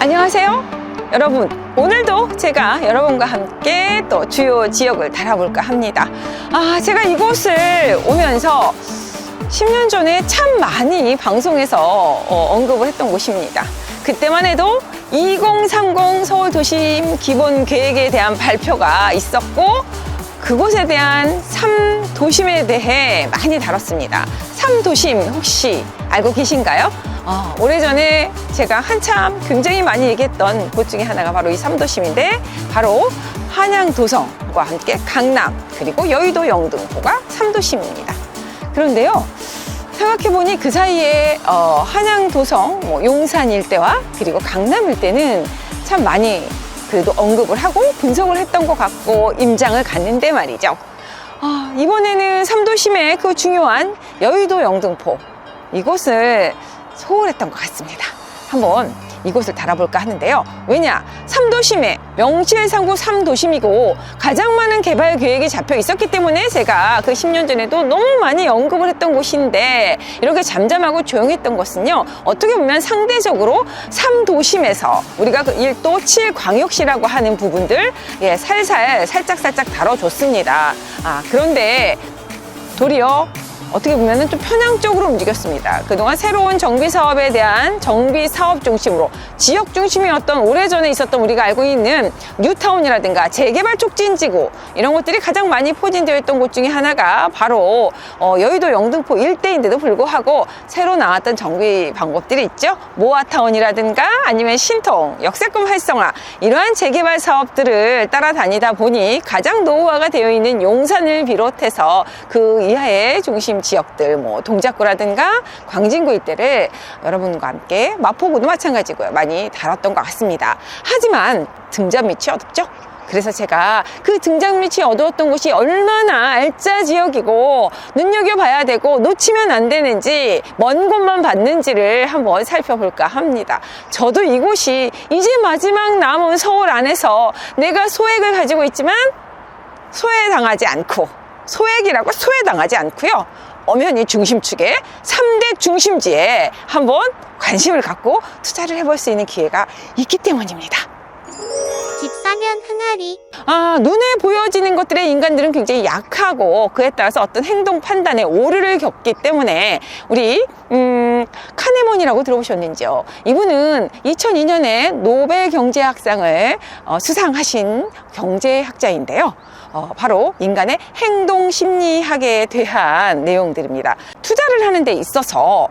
안녕하세요 여러분, 오늘도 제가 여러분과 함께 또 주요 지역을 달아볼까 합니다. 제가 이곳을 오면서 10년 전에 참 많이 방송에서 언급을 했던 곳입니다. 그때만 해도 2030 서울도심 기본계획에 대한 발표가 있었고, 그곳에 대한 3도심에 대해 많이 다뤘습니다. 3도심 혹시 알고 계신가요? 오래전에 제가 한참 굉장히 많이 얘기했던 곳 중에 하나가 바로 이 3도심인데, 바로 한양 도성과 함께 강남 그리고 여의도 영등포가 3도심입니다. 그런데요, 생각해보니 그 사이에 한양 도성, 용산 일대와 그리고 강남 일대는 참 많이 그래도 언급을 하고 분석을 했던 것 같고 임장을 갔는데 말이죠. 이번에는 3도심의 그 중요한 여의도 영등포, 이곳을 소홀했던 것 같습니다. 한번 이곳을 달아볼까 하는데요. 왜냐? 3도심에 명실상부 3도심이고 가장 많은 개발 계획이 잡혀 있었기 때문에 제가 그 10년 전에도 너무 많이 언급을 했던 곳인데, 이렇게 잠잠하고 조용했던 것은요, 어떻게 보면 상대적으로 3도심에서 우리가 그 1도 7광역시라고 하는 부분들 살짝 다뤄줬습니다. 그런데 도리어 어떻게 보면 좀 편향적으로 움직였습니다. 그동안 새로운 정비 사업에 대한 정비 사업 중심으로 지역 중심이었던, 오래전에 있었던 우리가 알고 있는 뉴타운이라든가 재개발 촉진지구, 이런 것들이 가장 많이 포진되어 있던 곳 중에 하나가 바로 여의도 영등포 일대인데도 불구하고 새로 나왔던 정비 방법들이 있죠. 모아타운이라든가 아니면 신통, 역세권 활성화, 이러한 재개발 사업들을 따라다니다 보니 가장 노후화가 되어 있는 용산을 비롯해서 그 이하의 중심 지역들, 동작구라든가 광진구 일대를 여러분과 함께, 마포구도 마찬가지고요, 많이 다뤘던 것 같습니다. 하지만 등잔 밑이 어둡죠? 그래서 제가 그 등잔 밑이 어두웠던 곳이 얼마나 알짜 지역이고 눈여겨봐야 되고 놓치면 안 되는지, 먼 곳만 봤는지를 한번 살펴볼까 합니다. 저도 이곳이 이제 마지막 남은 서울 안에서 내가 소액을 가지고 있지만 소외당하지 않고, 소액이라고 소외당하지 않고요, 엄연히 중심축에 3대 중심지에 한번 관심을 갖고 투자를 해볼 수 있는 기회가 있기 때문입니다. 집 사면 흥하리. 눈에 보여지는 것들에 인간들은 굉장히 약하고, 그에 따라서 어떤 행동 판단에 오류를 겪기 때문에, 우리 카네몬이라고 들어보셨는지요? 이분은 2002년에 노벨 경제학상을 수상하신 경제학자인데요. 바로 인간의 행동 심리학에 대한 내용들입니다. 투자를 하는 데 있어서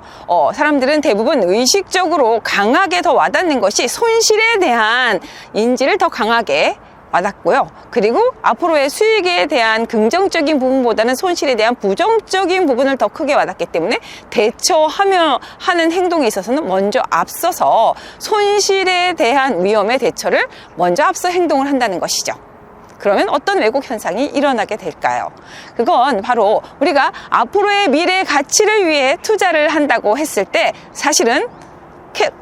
사람들은 대부분 의식적으로 강하게 더 와닿는 것이 손실에 대한 인지를 더 강하게 와닿고요. 그리고 앞으로의 수익에 대한 긍정적인 부분보다는 손실에 대한 부정적인 부분을 더 크게 와닿기 때문에 대처하며 하는 행동에 있어서는 먼저 앞서서 손실에 대한 위험의 대처를 먼저 앞서 행동을 한다는 것이죠. 그러면 어떤 왜곡 현상이 일어나게 될까요? 그건 바로 우리가 앞으로의 미래 가치를 위해 투자를 한다고 했을 때, 사실은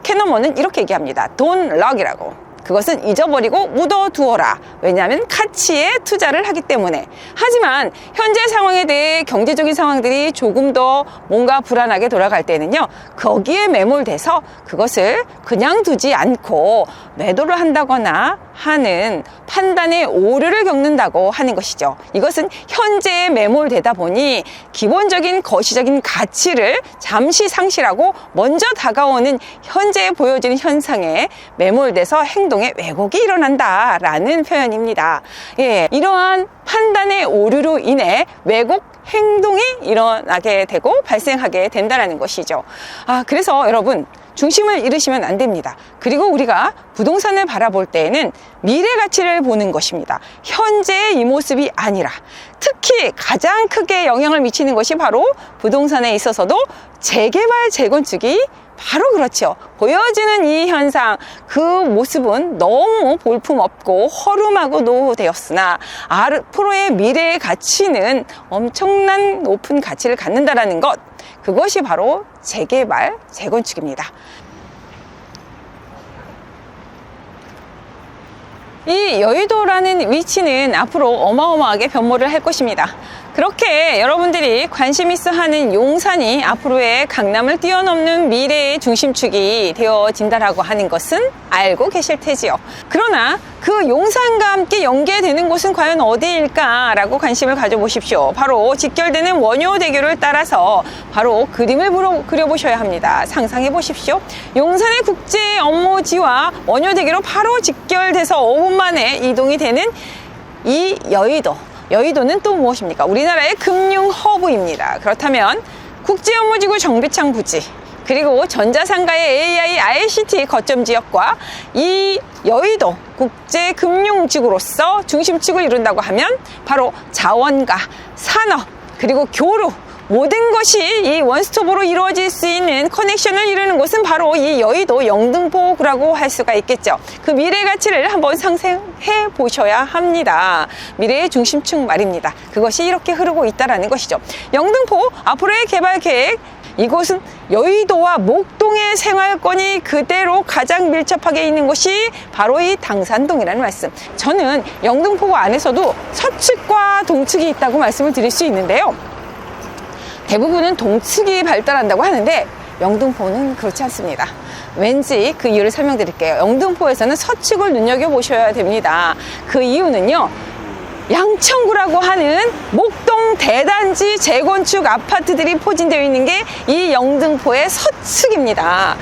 캐너먼은 이렇게 얘기합니다. Don't lock이라고. 그것은 잊어버리고 묻어두어라. 왜냐하면 가치에 투자를 하기 때문에. 하지만 현재 상황에 대해 경제적인 상황들이 조금 더 뭔가 불안하게 돌아갈 때는요, 거기에 매몰돼서 그것을 그냥 두지 않고 매도를 한다거나 하는 판단의 오류를 겪는다고 하는 것이죠. 이것은 현재에 매몰되다 보니 기본적인 거시적인 가치를 잠시 상실하고 먼저 다가오는 현재에 보여지는 현상에 매몰돼서 행동에 왜곡이 일어난다라는 표현입니다. 이러한 판단의 오류로 인해 왜곡 행동이 일어나게 되고 발생하게 된다는 것이죠. 그래서 여러분, 중심을 잃으시면 안 됩니다. 그리고 우리가 부동산을 바라볼 때에는 미래 가치를 보는 것입니다. 현재의 이 모습이 아니라, 특히 가장 크게 영향을 미치는 것이 바로 부동산에 있어서도 재개발, 재건축이 바로 그렇죠. 보여지는 이 현상, 그 모습은 너무 볼품없고 허름하고 노후되었으나 앞으로의 미래의 가치는 엄청난 높은 가치를 갖는다라는 것, 그것이 바로 재개발, 재건축입니다. 이 여의도라는 위치는 앞으로 어마어마하게 변모를 할 것입니다. 그렇게 여러분들이 관심 있어 하는 용산이 앞으로의 강남을 뛰어넘는 미래의 중심축이 되어진다라고 하는 것은 알고 계실 테지요. 그러나 그 용산과 함께 연계되는 곳은 과연 어디일까라고 관심을 가져보십시오. 바로 직결되는 원효대교를 따라서 바로 그림을 그려보셔야 합니다. 상상해 보십시오. 용산의 국제 업무지와 원효대교로 바로 직결돼서 5분 만에 이동이 되는 이 여의도. 여의도는 또 무엇입니까? 우리나라의 금융 허브입니다. 그렇다면 국제업무지구 정비창 부지, 그리고 전자상가의 AI, ICT 거점 지역과 이 여의도 국제금융지구로서 중심축을 이룬다고 하면 바로 자원과 산업, 그리고 교류, 모든 것이 이 원스톱으로 이루어질 수 있는 커넥션을 이루는 곳은 바로 이 여의도 영등포구라고 할 수가 있겠죠. 그 미래 가치를 한번 상상해 보셔야 합니다. 미래의 중심축 말입니다. 그것이 이렇게 흐르고 있다는 것이죠. 영등포 앞으로의 개발 계획, 이곳은 여의도와 목동의 생활권이 그대로 가장 밀접하게 있는 곳이 바로 이 당산동이라는 말씀. 저는 영등포구 안에서도 서측과 동측이 있다고 말씀을 드릴 수 있는데요. 대부분은 동측이 발달한다고 하는데 영등포는 그렇지 않습니다. 왠지 그 이유를 설명드릴게요. 영등포에서는 서측을 눈여겨보셔야 됩니다. 그 이유는요, 양천구라고 하는 목동 대단지 재건축 아파트들이 포진되어 있는 게 이 영등포의 서측입니다.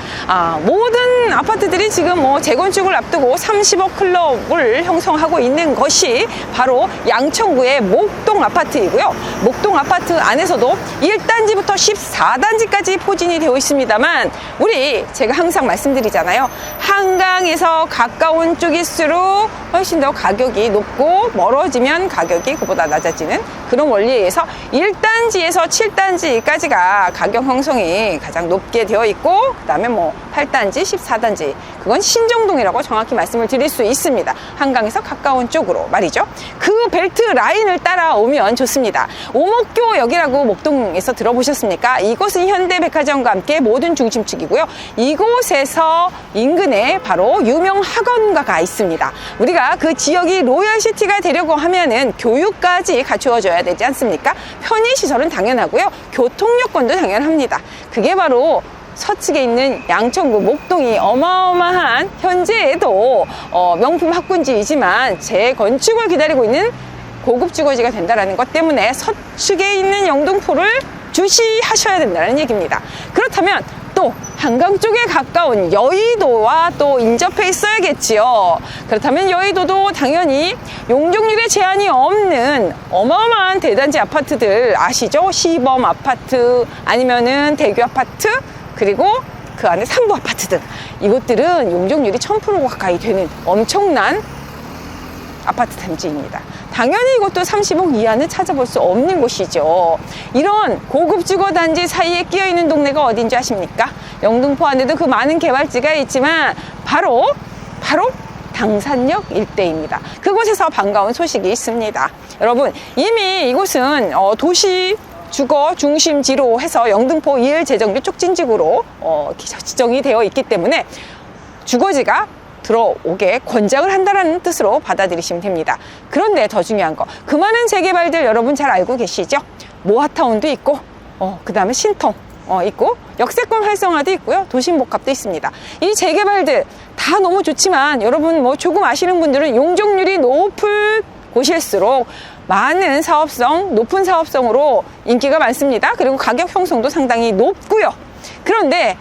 모든 아파트들이 지금 재건축을 앞두고 30억 클럽을 형성하고 있는 것이 바로 양천구의 목동 아파트이고요. 목동 아파트 안에서도 1단지부터 14단지까지 포진이 되어 있습니다만, 제가 항상 말씀드리잖아요. 한강에서 가까운 쪽일수록 훨씬 더 가격이 높고, 멀어지면 가격이 그보다 낮아지는 그런 원리에 의해서 1단지에서 7단지까지가 가격 형성이 가장 높게 되어 있고, 그 다음에 8단지, 14단지, 그건 신정동이라고 정확히 말씀을 드릴 수 있습니다. 한강에서 가까운 쪽으로 말이죠. 그 벨트 라인을 따라오면 좋습니다. 오목교역이라고 목동에서 들어보셨습니까? 이곳은 현대백화점과 함께 모든 중심축이고요. 이곳에서 인근에 바로 유명 학원가가 있습니다. 우리가 그 지역이 로열시티가 되려고 하면은 교육까지 갖추어져야 되지 않습니까? 편의시설은 당연하고요. 교통여건도 당연합니다. 그게 바로 서측에 있는 양천구 목동이 어마어마한 현재에도 명품 학군지이지만 재건축을 기다리고 있는 고급 주거지가 된다는 것 때문에 서측에 있는 영등포를 주시하셔야 된다는 얘기입니다. 그렇다면 또 한강 쪽에 가까운 여의도와 또 인접해 있어야겠지요. 그렇다면 여의도도 당연히 용적률에 제한이 없는 어마어마한 대단지 아파트들 아시죠? 시범 아파트, 아니면은 대교 아파트, 그리고 그 안에 상부 아파트 등, 이곳들은 용적률이 1000% 가까이 되는 엄청난 아파트 단지입니다. 당연히 이것도 30억 이하는 찾아볼 수 없는 곳이죠. 이런 고급 주거 단지 사이에 끼어 있는 동네가 어딘지 아십니까? 영등포 안에도 그 많은 개발지가 있지만 바로 당산역 일대입니다. 그곳에서 반가운 소식이 있습니다. 여러분, 이미 이곳은 도시 주거 중심지로 해서 영등포 2일 재정비 촉진지구로 지정이 되어 있기 때문에 주거지가 들어오게 권장을 한다는 뜻으로 받아들이시면 됩니다. 그런데 더 중요한 거, 그 많은 재개발들 여러분 잘 알고 계시죠? 모아타운도 있고, 그 다음에 신통 있고, 역세권 활성화도 있고요, 도심복합도 있습니다. 이 재개발들 다 너무 좋지만 여러분 조금 아시는 분들은 용적률이 높은 곳일수록 많은 사업성, 높은 사업성으로 인기가 많습니다. 그리고 가격 형성도 상당히 높고요. 그런데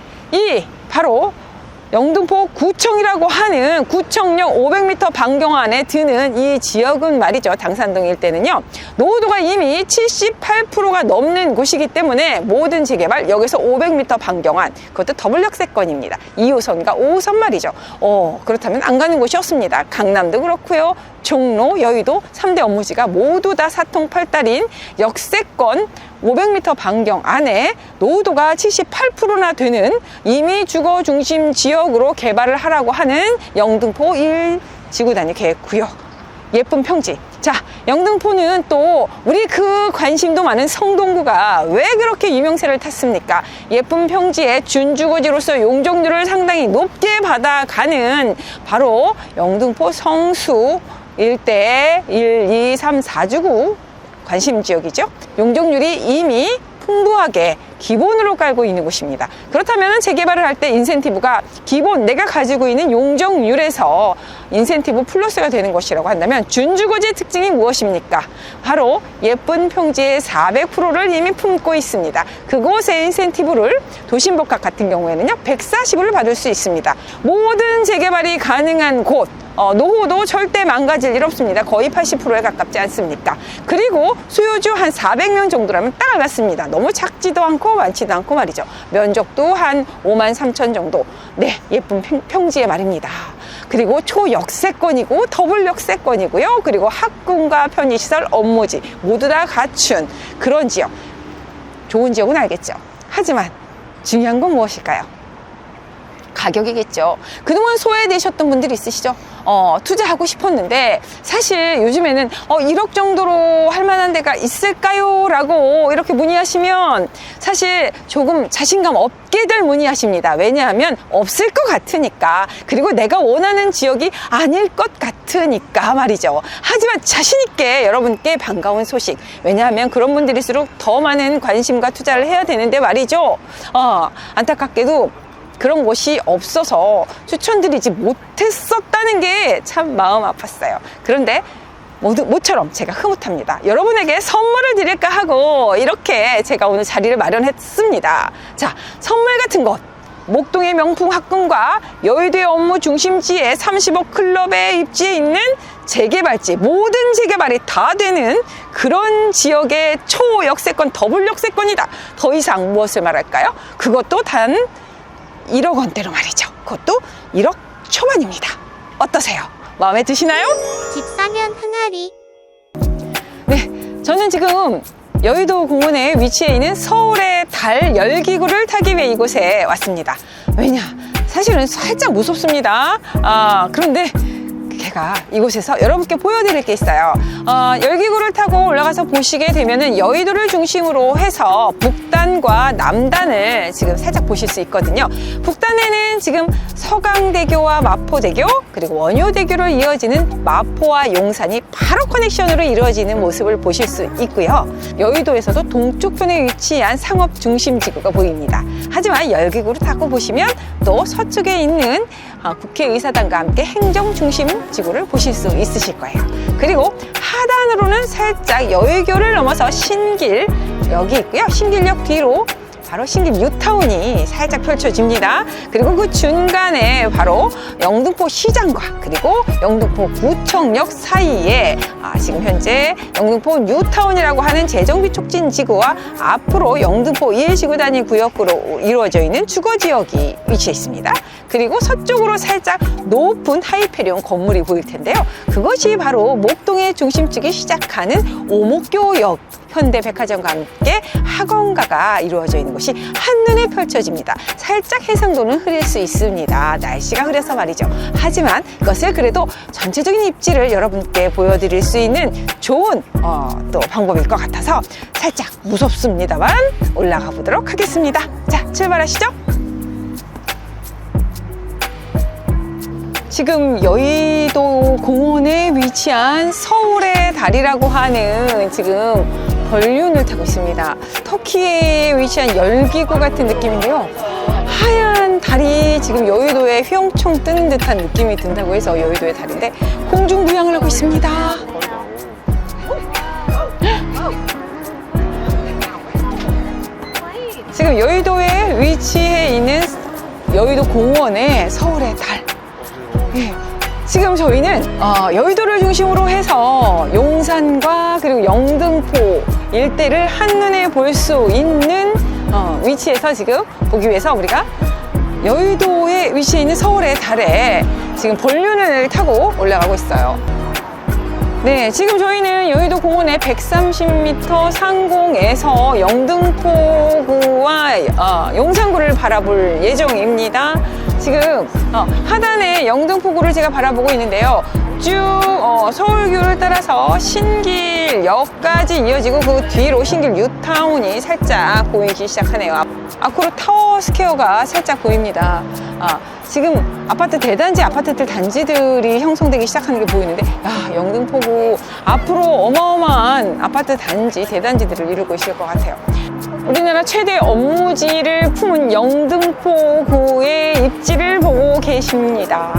바로 영등포 구청이라고 하는 구청역 500m 반경 안에 드는 이 지역은 말이죠, 당산동 일대는요, 노후도가 이미 78%가 넘는 곳이기 때문에 모든 재개발 여기서 500m 반경 안, 그것도 더블 역세권입니다. 2호선과 5호선 말이죠. 그렇다면 안 가는 곳이 없습니다. 강남도 그렇고요, 종로, 여의도 3대 업무지가 모두 다 사통팔달인 역세권 500m 반경 안에 노후도가 78%나 되는 이미 주거 중심 지역으로 개발을 하라고 하는 영등포 1지구단위 계획구역, 예쁜 평지. 자, 영등포는 또 우리 그 관심도 많은 성동구가 왜 그렇게 유명세를 탔습니까? 예쁜 평지의 준주거지로서 용적률을 상당히 높게 받아가는 바로 영등포 성수 일대의 1, 2, 3, 4주구 관심 지역이죠. 용적률이 이미 풍부하게 기본으로 깔고 있는 곳입니다. 그렇다면 재개발을 할 때 인센티브가 기본 내가 가지고 있는 용적률에서 인센티브 플러스가 되는 것이라고 한다면 준주거지의 특징이 무엇입니까? 바로 예쁜 평지의 400%를 이미 품고 있습니다. 그곳의 인센티브를 도심복합 같은 경우에는요 140을 받을 수 있습니다. 모든 재개발이 가능한 곳, 노후도 절대 망가질 일 없습니다. 거의 80%에 가깝지 않습니까? 그리고 소유주 한 400명 정도라면 딱 알았습니다. 너무 작지도 않고 많지도 않고 말이죠. 면적도 한 5만 3천 정도. 네, 예쁜 평지에 말입니다. 그리고 초역세권이고 더블 역세권이고요. 그리고 학군과 편의시설, 업무지 모두 다 갖춘 그런 지역. 좋은 지역은 알겠죠. 하지만 중요한 건 무엇일까요? 가격이겠죠. 그동안 소외되셨던 분들이 있으시죠? 투자하고 싶었는데 사실 요즘에는 1억 정도로 할 만한 데가 있을까요? 라고 이렇게 문의하시면 사실 조금 자신감 없게들 문의하십니다. 왜냐하면 없을 것 같으니까, 그리고 내가 원하는 지역이 아닐 것 같으니까 말이죠. 하지만 자신 있게 여러분께 반가운 소식, 왜냐하면 그런 분들일수록 더 많은 관심과 투자를 해야 되는데 말이죠. 안타깝게도 그런 곳이 없어서 추천드리지 못했었다는 게 참 마음 아팠어요. 그런데 모처럼 제가 흐뭇합니다. 여러분에게 선물을 드릴까 하고 이렇게 제가 오늘 자리를 마련했습니다. 자, 선물 같은 것, 목동의 명품 학군과 여의도의 업무 중심지에 30억 클럽에 입지해 있는 재개발지, 모든 재개발이 다 되는 그런 지역의 초역세권, 더블 역세권이다. 더 이상 무엇을 말할까요? 그것도 단 1억 원대로 말이죠. 그것도 1억 초반입니다. 어떠세요? 마음에 드시나요? 집 사면 흥아리. 네, 저는 지금 여의도 공원에 위치해 있는 서울의 달 열기구를 타기 위해 이곳에 왔습니다. 왜냐? 사실은 살짝 무섭습니다. 그런데 제가 이곳에서 여러분께 보여드릴 게 있어요. 열기구를 타고 올라가서 보시게 되면은 여의도를 중심으로 해서 북단과 남단을 지금 살짝 보실 수 있거든요. 북단에는 지금 서강대교와 마포대교, 그리고 원효대교로 이어지는 마포와 용산이 바로 커넥션으로 이루어지는 모습을 보실 수 있고요. 여의도에서도 동쪽편에 위치한 상업 중심지구가 보입니다. 하지만 열기구를 타고 보시면 또 서쪽에 있는 국회의사당과 함께 행정중심지구를 보실 수 있으실 거예요. 그리고 하단으로는 살짝 여의교를 넘어서 신길, 여기 있고요. 신길역 뒤로 바로 신길 뉴타운이 살짝 펼쳐집니다. 그리고 그 중간에 바로 영등포 시장과 그리고 영등포 구청역 사이에 지금 현재 영등포 뉴타운이라고 하는 재정비 촉진 지구와 앞으로 영등포 1지구 단위 구역으로 이루어져 있는 주거지역이 위치해 있습니다. 그리고 서쪽으로 살짝 높은 하이페리온 건물이 보일 텐데요. 그것이 바로 목동의 중심축이 시작하는 오목교역 현대백화점과 함께 학원가가 이루어져 있는 곳이 한눈에 펼쳐집니다. 살짝 해상도는 흐릴 수 있습니다. 날씨가 흐려서 말이죠. 하지만 그것을 그래도 전체적인 입지를 여러분께 보여드릴 수 있는 좋은 또 방법일 것 같아서 살짝 무섭습니다만 올라가 보도록 하겠습니다. 자, 출발하시죠. 지금 여의도 공원에 위치한 서울의 달이라고 하는 지금 벌륜을 타고 있습니다. 터키에 위치한 열기구 같은 느낌인데요. 하얀 달이 지금 여의도에 휘영청 뜨는 듯한 느낌이 든다고 해서 여의도의 달인데 공중부양을 하고 있습니다. 지금 여의도에 위치해 있는 여의도 공원의 서울의 달. 예. 지금 저희는 여의도를 중심으로 해서 용산과 그리고 영등포 일대를 한눈에 볼 수 있는 위치에서 지금 보기 위해서 우리가 여의도에 위치해 있는 서울의 달에 지금 벌륜을 타고 올라가고 있어요. 네, 지금 저희는 여의도 공원의 130m 상공에서 영등포구와 용산구를 바라볼 예정입니다. 지금 하단에 영등포구를 제가 바라보고 있는데요. 쭉 서울교를 따라서 신길역까지 이어지고 그 뒤로 신길 뉴타운이 살짝 보이기 시작하네요. 앞으로 타워스퀘어가 살짝 보입니다. 지금 아파트 대단지, 아파트들 단지들이 형성되기 시작하는 게 보이는데, 야, 영등포구 앞으로 어마어마한 아파트 단지, 대단지들을 이루고 있을 것 같아요. 우리나라 최대 업무지를 품은 영등포구의 입지를 보고 계십니다.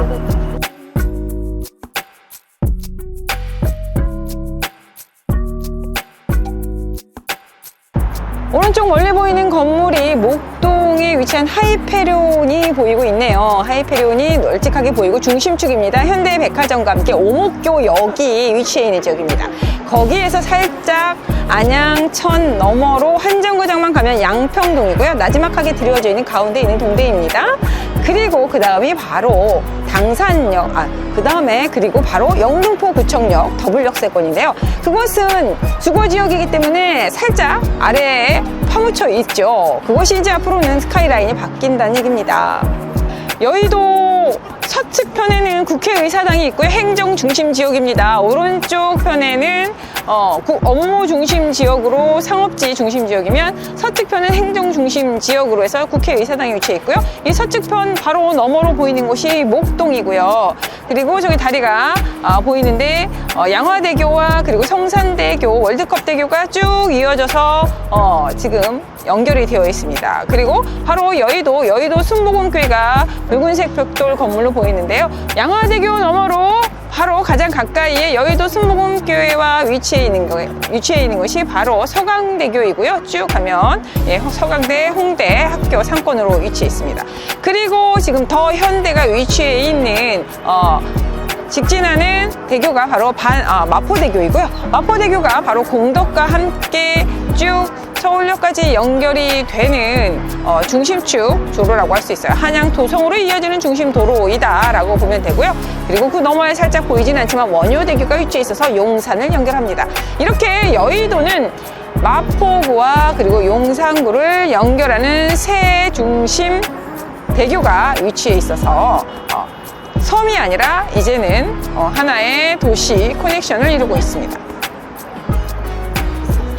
오른쪽 멀리 보이는 건물이 목동에 위치한 하이페리온이 보이고 있네요. 하이페리온이 널찍하게 보이고 중심축입니다. 현대백화점과 함께 오목교역이 위치해 있는 지역입니다. 거기에서 살짝 안양천 너머로 한정거장만 가면 양평동이고요. 나지막하게 드리워져 있는 가운데 있는 동대입니다. 그리고 그 다음이 바로 당산역, 그리고 바로 영등포구청역 더블역세권인데요. 그곳은 주거지역이기 때문에 살짝 아래에 파묻혀 있죠. 그것이 이제 앞으로는 스카이라인이 바뀐다는 얘기입니다. 여의도 서측편에는 국회의사당이 있고요. 행정중심지역입니다. 오른쪽 편에는 업무중심지역으로 상업지 중심지역이면 서측편은 행정중심지역으로 해서 국회의사당이 위치해 있고요. 이 서측편 바로 너머로 보이는 곳이 목동이고요. 그리고 저기 다리가 보이는데 양화대교와 그리고 성산대교, 월드컵대교가 쭉 이어져서 지금 연결이 되어 있습니다. 그리고 바로 여의도 순복음교회가 붉은색 벽돌 건물로 보이는데요. 양화대교 너머로 바로 가장 가까이에 여의도 순복음교회와 위치해 있는 것이 바로 서강대교이고요. 쭉 가면 서강대, 홍대 학교 상권으로 위치해 있습니다. 그리고 지금 더 현대가 위치해 있는 직진하는 대교가 바로 마포대교이고요. 마포대교가 바로 공덕과 함께 쭉 서울역까지 연결이 되는 중심축 도로라고 할 수 있어요. 한양 도성으로 이어지는 중심 도로이다 라고 보면 되고요. 그리고 그 너머에 살짝 보이진 않지만 원효대교가 위치해 있어서 용산을 연결합니다. 이렇게 여의도는 마포구와 그리고 용산구를 연결하는 세 중심 대교가 위치해 있어서 섬이 아니라 이제는 하나의 도시 커넥션을 이루고 있습니다.